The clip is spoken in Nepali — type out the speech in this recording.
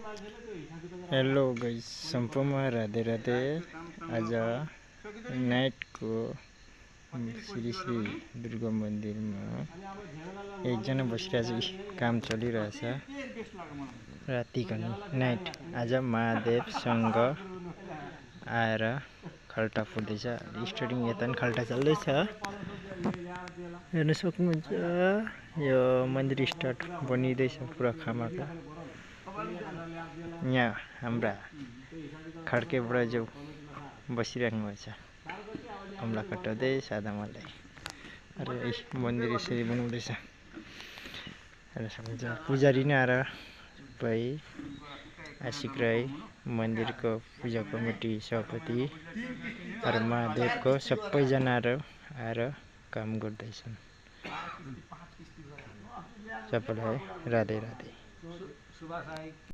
हेलो गाइस, सम्पूर्ण राधे राधे। आज नाइट को श्री श्री दुर्गा मंदिर में एकजना बसिरहेछ, काम चलिरहेछ। राति नाइट आज महादेवसँग आएर खल्टा फुट्दैछ। स्टार्टिङ यता नि खल्टा चल्दैछ, हेर्न सक्नुहुन्छ। यो मन्दिर स्टार्ट बनिँदैछ पुरा खामाका। यहाँ हाम्रा खड्के बराजु बसिरहनु भएको छ, अम्ला कटाउँदै सादा मलाई। अरे मन्दिर यसरी बनाउँदैछ, हेर्न सक्नुहुन्छ। पुजारी नै आएर भाइ आशिक राई, मन्दिरको पूजा कमिटी सभापति र महादेवको सबैजना आएर काम गर्दैछन्। सबैलाई राधे राधे।